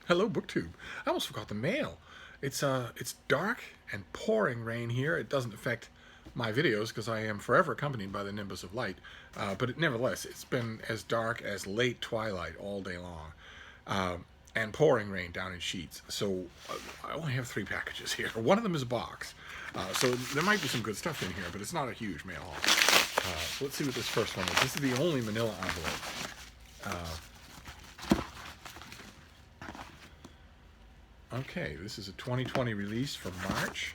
Hello, BookTube. I almost forgot the mail. It's dark and pouring rain here. It doesn't affect my videos because I am forever accompanied by the nimbus of light. Nevertheless, it's been as dark as late twilight all day long, and pouring rain down in sheets. So I only have 3 packages here. One of them is a box, so there might be some good stuff in here, but it's not a huge mail haul. So let's see what this first one is. This is the only manila envelope. Okay, this is a 2020 release from March.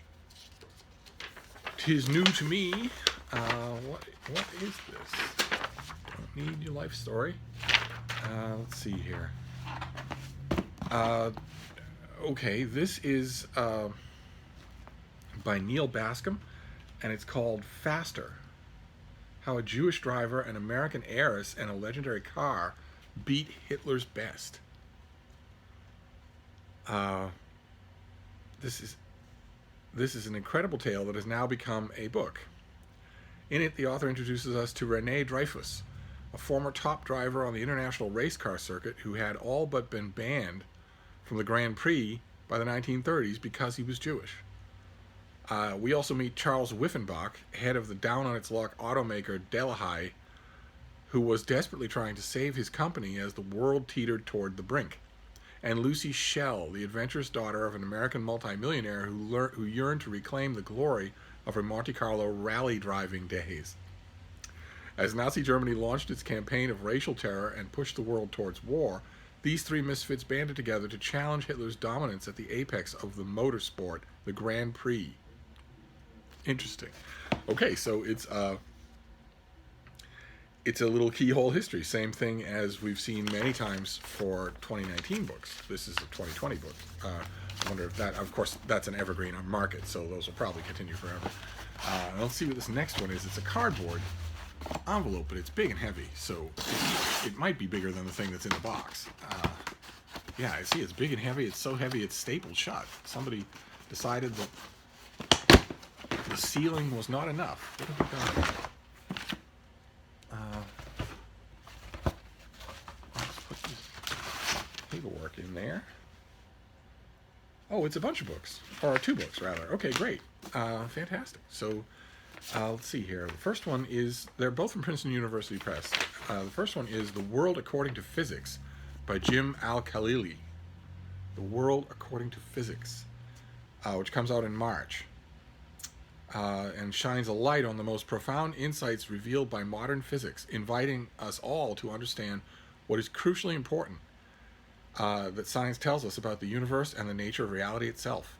'Tis new to me. What is this? Don't need your life story. Let's see here. Okay, this is by Neal Bascom, and it's called Faster. How a Jewish driver, an American heiress, and a legendary car beat Hitler's best. This is an incredible tale that has now become a book. In it, the author introduces us to Rene Dreyfus, a former top driver on the international race car circuit who had all but been banned from the Grand Prix by the 1930s because he was Jewish. We also meet Charles Wiffenbach, head of the down-on-its-luck automaker Delahai, who was desperately trying to save his company as the world teetered toward the brink, and Lucy Schell, the adventurous daughter of an American multimillionaire who yearned to reclaim the glory of her Monte Carlo rally driving days. As Nazi Germany launched its campaign of racial terror and pushed the world towards war, these 3 misfits banded together to challenge Hitler's dominance at the apex of the motorsport, the Grand Prix. Interesting. Okay, so it's a little keyhole history. Same thing as we've seen many times for 2019 books. This is a 2020 book. I wonder if that, of course, that's an evergreen on market, so those will probably continue forever. Let's see what this next one is. It's a cardboard envelope, but it's big and heavy, so it might be bigger than the thing that's in the box. Yeah, I see it's big and heavy. It's so heavy it's stapled shut. Somebody decided that the sealing was not enough. What have we got here? Let's put this paperwork in there. Oh, it's a bunch of books, or 2 books rather. Okay, great, fantastic. So let's see here. The first one is, they're both from Princeton University Press. The first one is The World According to Physics by Jim Al-Khalili. The World According to Physics, which comes out in March. And shines a light on the most profound insights revealed by modern physics, inviting us all to understand what is crucially important that science tells us about the universe and the nature of reality itself.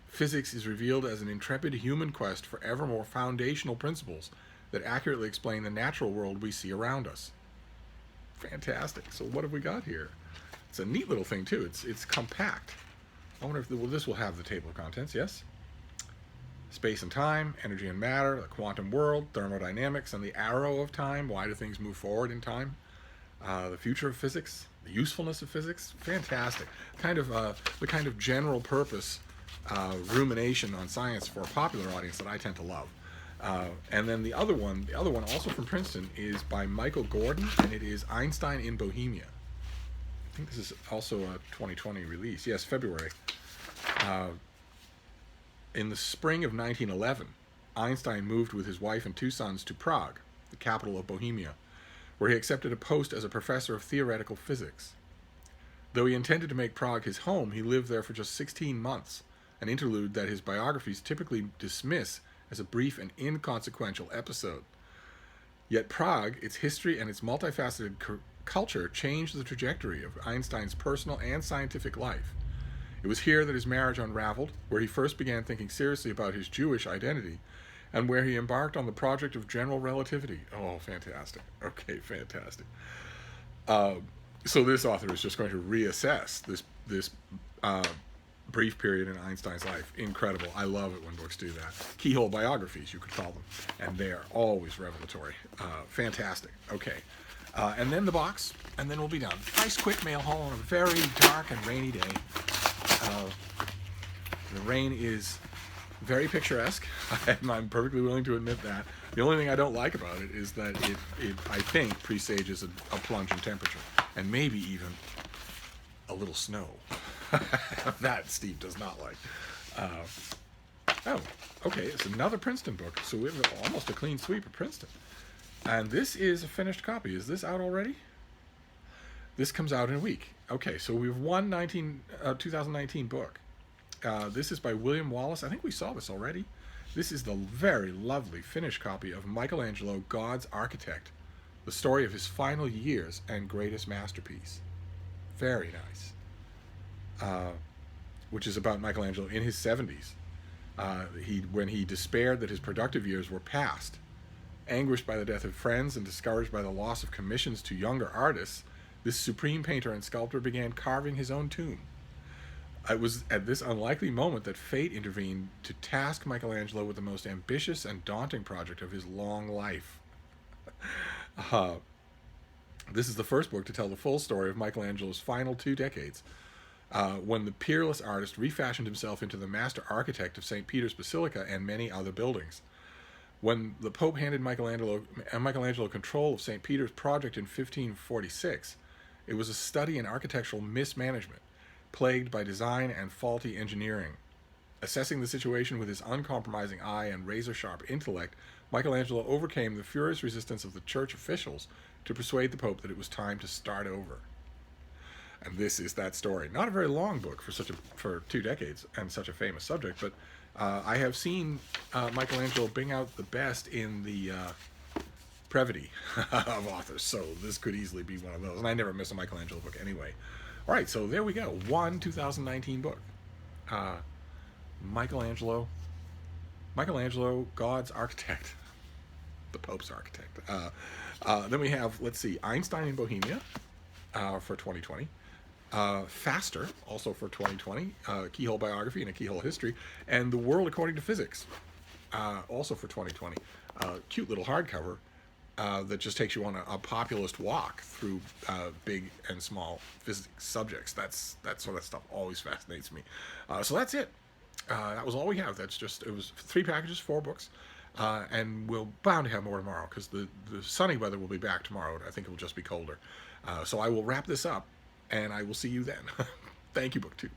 Physics is revealed as an intrepid human quest for ever more foundational principles that accurately explain the natural world we see around us. Fantastic. So what have we got here? It's a neat little thing too. It's compact. I wonder if this will have the table of contents. Yes. Space and time, energy and matter, the quantum world, thermodynamics, and the arrow of time. Why do things move forward in time? The future of physics, the usefulness of physics. Fantastic. The kind of general purpose rumination on science for a popular audience that I tend to love. And then the other one also from Princeton, is by Michael Gordon, and it is Einstein in Bohemia. I think this is also a 2020 release. Yes, February. In the spring of 1911, Einstein moved with his wife and 2 sons to Prague, the capital of Bohemia, where he accepted a post as a professor of theoretical physics. Though he intended to make Prague his home, he lived there for just 16 months, an interlude that his biographies typically dismiss as a brief and inconsequential episode. Yet Prague, its history, and its multifaceted culture changed the trajectory of Einstein's personal and scientific life. It was here that his marriage unraveled, where he first began thinking seriously about his Jewish identity, and where he embarked on the project of general relativity. Oh, fantastic. Okay, fantastic. So this author is just going to reassess this brief period in Einstein's life. Incredible. I love it when books do that. Keyhole biographies, you could call them, and they're always revelatory. Fantastic. Okay. And then the box, and then we'll be done. Nice quick mail haul on a very dark and rainy day. The rain is very picturesque. I'm perfectly willing to admit that. The only thing I don't like about it is that it I think, presages a plunge in temperature, and maybe even a little snow. That Steve does not like. Oh, okay, it's another Princeton book. So we have almost a clean sweep of Princeton. And this is a finished copy. Is this out already? This comes out in a week. Okay, so we have one 2019 book. This is by William Wallace. I think we saw this already. This is the very lovely finished copy of Michelangelo, God's Architect, the story of his final years and greatest masterpiece. Very nice. Which is about Michelangelo in his 70s. When he despaired that his productive years were past, anguished by the death of friends and discouraged by the loss of commissions to younger artists, this supreme painter and sculptor began carving his own tomb. It was at this unlikely moment that fate intervened to task Michelangelo with the most ambitious and daunting project of his long life. This is the first book to tell the full story of Michelangelo's final 2 decades, when the peerless artist refashioned himself into the master architect of St. Peter's Basilica and many other buildings. When the Pope handed Michelangelo control of St. Peter's project in 1546, it was a study in architectural mismanagement, plagued by design and faulty engineering. Assessing the situation with his uncompromising eye and razor-sharp intellect, Michelangelo overcame the furious resistance of the church officials to persuade the Pope that it was time to start over. And this is that story. Not a very long book for 2 decades and such a famous subject, but I have seen Michelangelo bring out the best in the brevity of authors, so this could easily be one of those. And I never miss a Michelangelo book anyway. All right, so there we go. One 2019 book. Michelangelo, God's Architect, the Pope's Architect. Then we have, let's see, Einstein in Bohemia for 2020. Faster, also for 2020, Keyhole Biography and a Keyhole History, and The World According to Physics, also for 2020. Cute little hardcover that just takes you on a populist walk through big and small physics subjects. That sort of stuff always fascinates me. So that's it. That was all we have. It was 3 packages, 4 books. And we'll bound to have more tomorrow because the sunny weather will be back tomorrow. I think it will just be colder. So I will wrap this up, and I will see you then. Thank you, BookTube.